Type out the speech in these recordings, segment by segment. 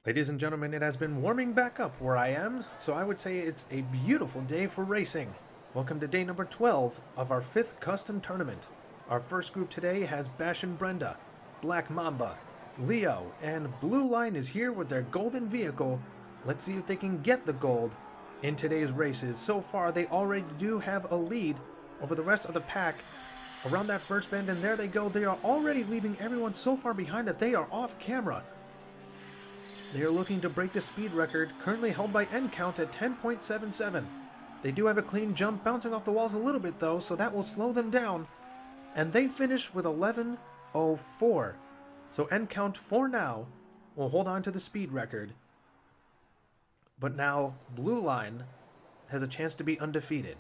Ladies and gentlemen, it has been warming back up where I am, so I would say it's a beautiful day for racing. Welcome to day number 12 of our 5th custom tournament. Our first group today has Bash and Brenda, Black Mamba, Leo, and Blue Line is here with their golden vehicle. Let's see if they can get the gold in today's races. So far, they already do have a lead over the rest of the pack around that first bend, and there they go. They are already leaving everyone so far behind that they are off camera. They are looking to break the speed record, currently held by N Count at 10.77. They do have a clean jump, bouncing off the walls a little bit though, so that will slow them down. And they finish with 11.04. So N Count for now will hold on to the speed record. But now Blue Line has a chance to be undefeated.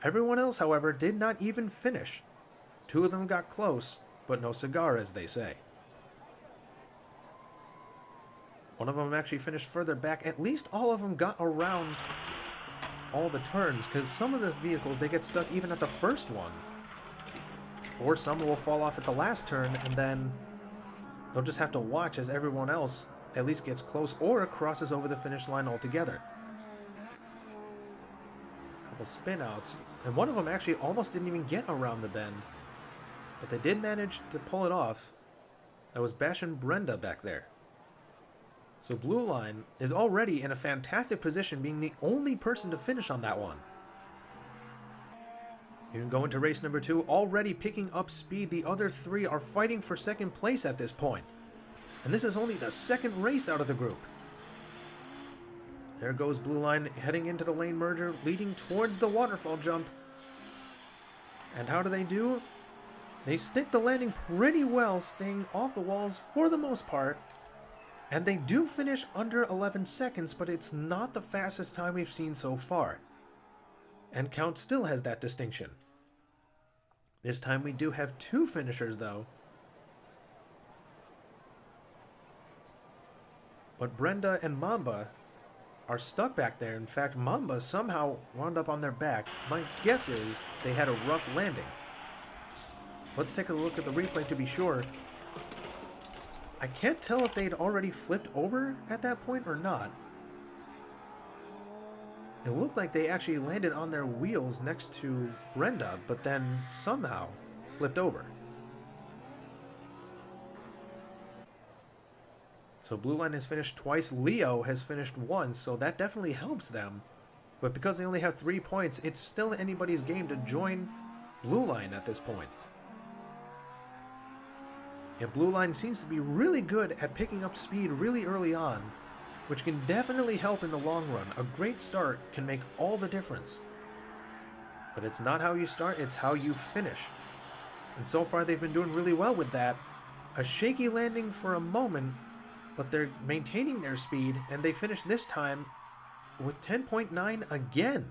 Everyone else, however, did not even finish. Two of them got close, but no cigar, as they say. One of them actually finished further back. At least all of them got around all the turns, because some of the vehicles, they get stuck even at the first one. Or some will fall off at the last turn, and then they'll just have to watch as everyone else at least gets close or crosses over the finish line altogether. A couple spin outs, and one of them actually almost didn't even get around the bend. But they did manage to pull it off. That was Bash and Brenda back there. So Blue Line is already in a fantastic position, being the only person to finish on that one. Even going to race number 2, already picking up speed. The other three are fighting for second place at this point. And this is only the second race out of the group. There goes Blue Line heading into the lane merger, leading towards the waterfall jump. And how do they do? They stick the landing pretty well, staying off the walls for the most part. And they do finish under 11 seconds, but it's not the fastest time we've seen so far. And Count still has that distinction. This time we do have two finishers, though. But Brenda and Mamba are stuck back there. In fact, Mamba somehow wound up on their back. My guess is they had a rough landing. Let's take a look at the replay to be sure. I can't tell if they'd already flipped over at that point or not. It looked like they actually landed on their wheels next to Brenda, but then somehow flipped over. So Blue Line has finished twice, Leo has finished once, so that definitely helps them. But because they only have 3 points, it's still anybody's game to join Blue Line at this point. And Blue Line seems to be really good at picking up speed really early on, which can definitely help in the long run. A great start can make all the difference. But it's not how you start, it's how you finish. And so far they've been doing really well with that. A shaky landing for a moment, but they're maintaining their speed, and they finish this time with 10.9 again.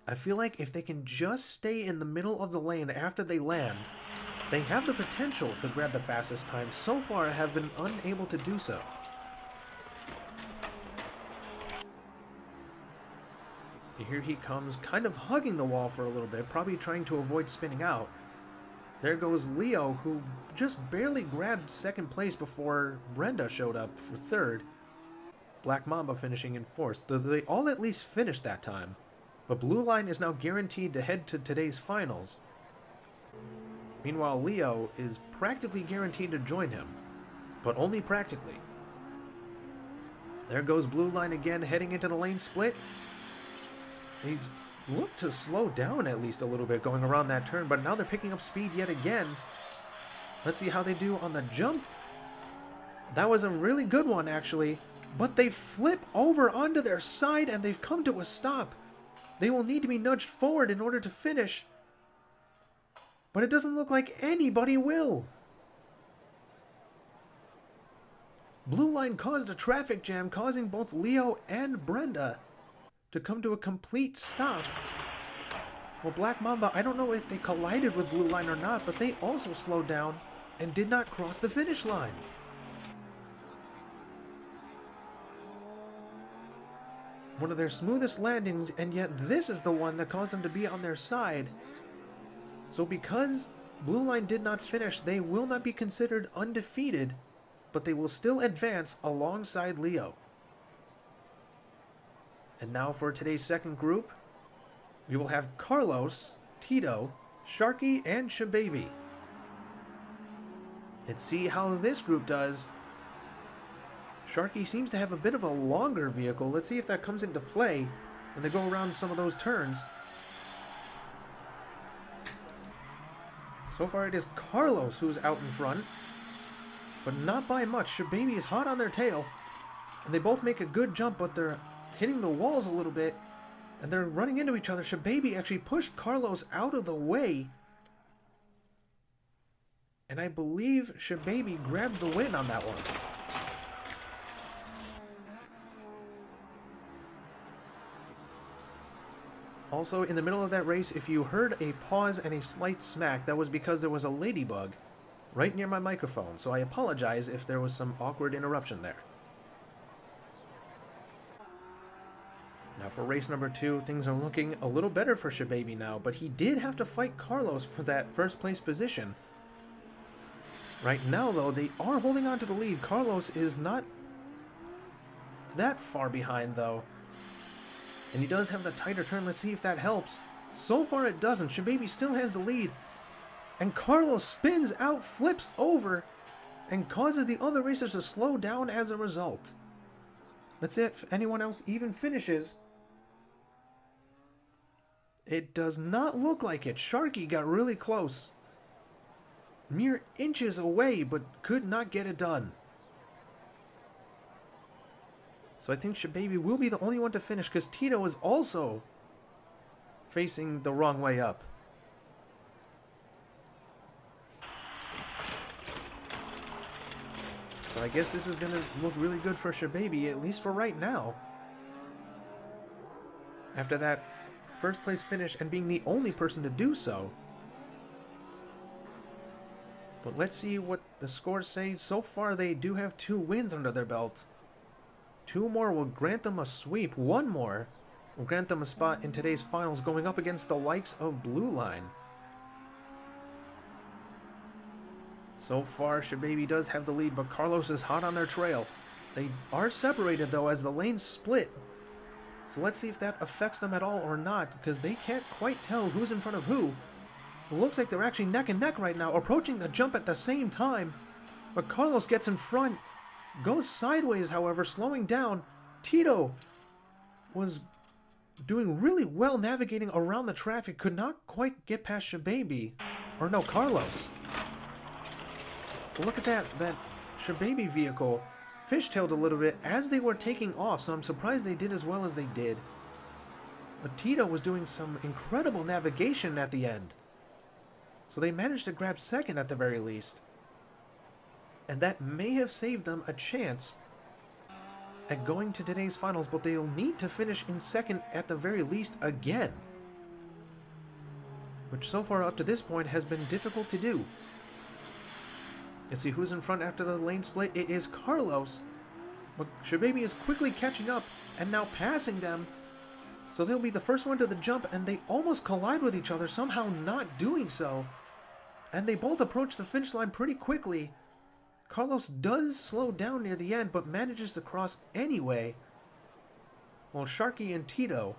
I feel like if they can just stay in the middle of the lane after they land, they have the potential to grab the fastest time. So far, have been unable to do so. Here he comes, kind of hugging the wall for a little bit, probably trying to avoid spinning out. There goes Leo, who just barely grabbed second place before Brenda showed up for third. Black Mamba finishing in fourth. They all at least finished that time. But Blue Line is now guaranteed to head to today's finals. Meanwhile, Leo is practically guaranteed to join him, but only practically. There goes Blue Line again, heading into the lane split. He's looked to slow down at least a little bit going around that turn, but now they're picking up speed yet again. Let's see how they do on the jump. That was a really good one, actually, but they flip over onto their side and they've come to a stop. They will need to be nudged forward in order to finish. But it doesn't look like anybody will. Blue Line caused a traffic jam, causing both Leo and Brenda to come to a complete stop. Well, Black Mamba, I don't know if they collided with Blue Line or not, but they also slowed down and did not cross the finish line. One of their smoothest landings, and yet this is the one that caused them to be on their side. So because Blue Line did not finish, they will not be considered undefeated but they will still advance alongside Leo. And now for today's second group, we will have Carlos, Tito, Sharky, and Shababy. Let's see how this group does. Sharky seems to have a bit of a longer vehicle. Let's see if that comes into play when they go around some of those turns. So far it is Carlos who's out in front, but not by much. Shababy is hot on their tail, and they both make a good jump, but they're hitting the walls a little bit, and they're running into each other. Shababy actually pushed Carlos out of the way, and I believe Shababy grabbed the win on that one. Also, in the middle of that race, if you heard a pause and a slight smack, that was because there was a ladybug right near my microphone, so I apologize if there was some awkward interruption there. Now for race number 2, things are looking a little better for Shababy now, but he did have to fight Carlos for that first place position. Right now, though, they are holding on to the lead. Carlos is not that far behind, though. And he does have the tighter turn. Let's see if that helps. So far it doesn't. Shababy still has the lead. And Carlos spins out, flips over, and causes the other racers to slow down as a result. Let's see if anyone else even finishes. It does not look like it. Sharky got really close. Mere inches away, but could not get it done. So I think Shababy will be the only one to finish, because Tito is also facing the wrong way up. So I guess this is going to look really good for Shababy, at least for right now. After that first place finish and being the only person to do so. But let's see what the scores say. So far they do have 2 wins under their belt. 2 more will grant them a sweep. 1 more will grant them a spot in today's finals, going up against the likes of Blue Line. So far, Shababy does have the lead, but Carlos is hot on their trail. They are separated, though, as the lanes split. So let's see if that affects them at all or not, because they can't quite tell who's in front of who. It looks like they're actually neck and neck right now, approaching the jump at the same time. But Carlos gets in front. Goes sideways, however, slowing down. Tito was doing really well navigating around the traffic. Could not quite get past Shababy. Or no, Carlos. But look at that Shababy vehicle fishtailed a little bit as they were taking off, so I'm surprised they did as well as they did. But Tito was doing some incredible navigation at the end. So they managed to grab second at the very least. And that may have saved them a chance at going to today's finals, but they'll need to finish in second at the very least again. Which so far up to this point has been difficult to do. Let's see who's in front after the lane split. It is Carlos. But Shababy is quickly catching up and now passing them. So they'll be the first one to the jump, and they almost collide with each other, somehow not doing so. And they both approach the finish line pretty quickly. Carlos does slow down near the end, but manages to cross anyway, while Sharky and Tito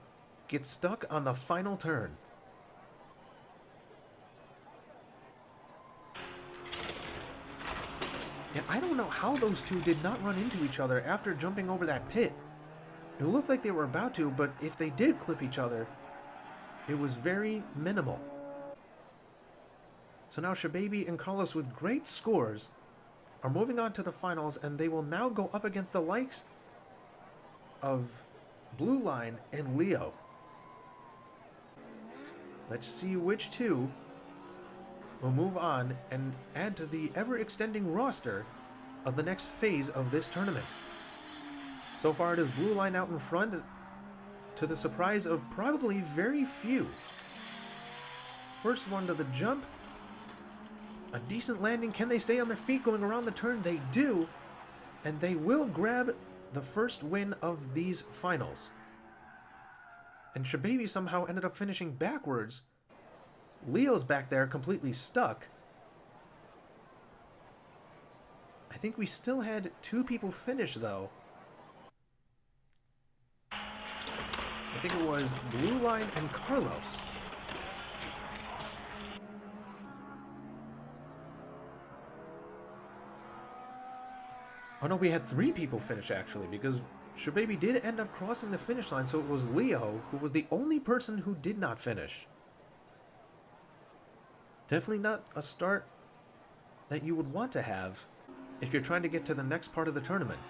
get stuck on the final turn. Yeah, I don't know how those two did not run into each other after jumping over that pit. It looked like they were about to, but if they did clip each other, it was very minimal. So now Shababy and Carlos, with great scores, are moving on to the finals, and they will now go up against the likes of Blue Line and Leo. Let's see which two will move on and add to the ever-extending roster of the next phase of this tournament. So far it is Blue Line out in front, to the surprise of probably very few. First one to the jump. A decent landing. Can they stay on their feet going around the turn? They do. And they will grab the first win of these finals. And Shababy somehow ended up finishing backwards. Leo's back there completely stuck. I think we still had 2 people finish, though. I think it was Blue Line and Carlos. Oh no, we had 3 people finish, actually, because Shababy did end up crossing the finish line, so it was Leo who was the only person who did not finish. Definitely not a start that you would want to have if you're trying to get to the next part of the tournament.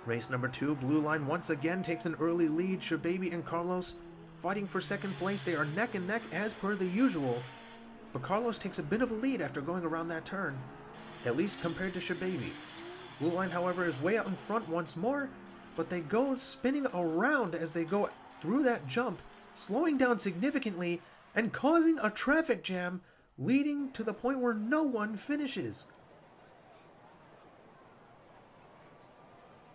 Race number 2, Blue Line once again takes an early lead. Shababy and Carlos fighting for second place. They are neck and neck as per the usual, but Carlos takes a bit of a lead after going around that turn, at least compared to Shababy. Blue Line, however, is way out in front once more, but they go spinning around as they go through that jump, slowing down significantly and causing a traffic jam, leading to the point where no one finishes.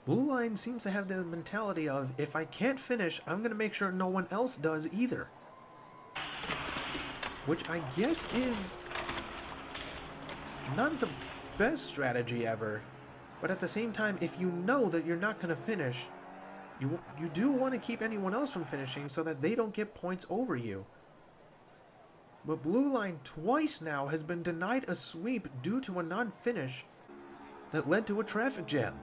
Blue Line seems to have the mentality of, if I can't finish, I'm going to make sure no one else does either. Which I guess is not the best strategy ever, but at the same time, if you know that you're not going to finish, you do want to keep anyone else from finishing so that they don't get points over you. But Blue Line twice now has been denied a sweep due to a non-finish that led to a traffic jam.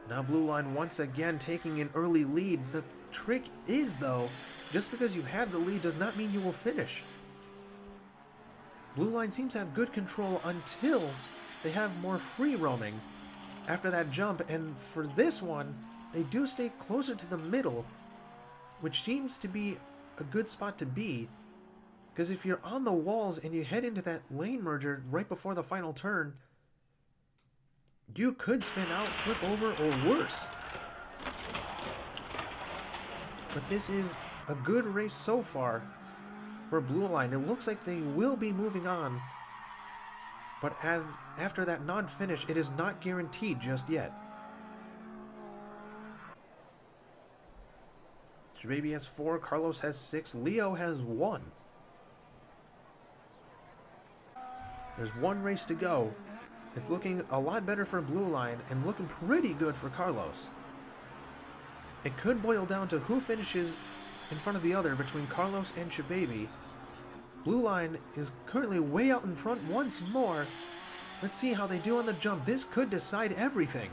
Now Blue Line once again taking an early lead. The trick is, though, just because you have the lead does not mean you will finish. Blue Line seems to have good control until they have more free roaming after that jump, and for this one, they do stay closer to the middle, which seems to be a good spot to be, because if you're on the walls and you head into that lane merger right before the final turn, you could spin out, flip over, or worse. But this is a good race so far for Blue Line. It looks like they will be moving on, but after that non-finish, it is not guaranteed just yet. Shababy has 4, Carlos has 6, Leo has 1. There's 1 race to go. It's looking a lot better for Blue Line and looking pretty good for Carlos. It could boil down to who finishes in front of the other between Carlos and Shababy. Blue Line is currently way out in front once more. Let's see how they do on the jump. This could decide everything.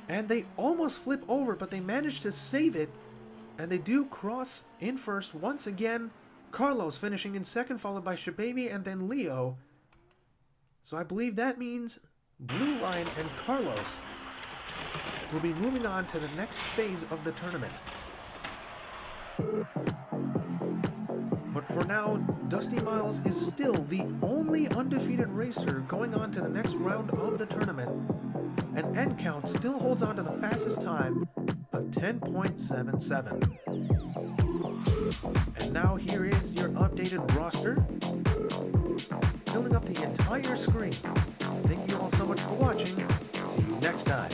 And they almost flip over, but they manage to save it. And they do cross in first once again. Carlos finishing in second, followed by Shababy and then Leo. So I believe that means Blue Line and Carlos will be moving on to the next phase of the tournament. But for now, Dusty Miles is still the only undefeated racer going on to the next round of the tournament, and End Count still holds on to the fastest time of 10.77. And now here is your updated roster, filling up the entire screen. Thank you all so much for watching. See you next time.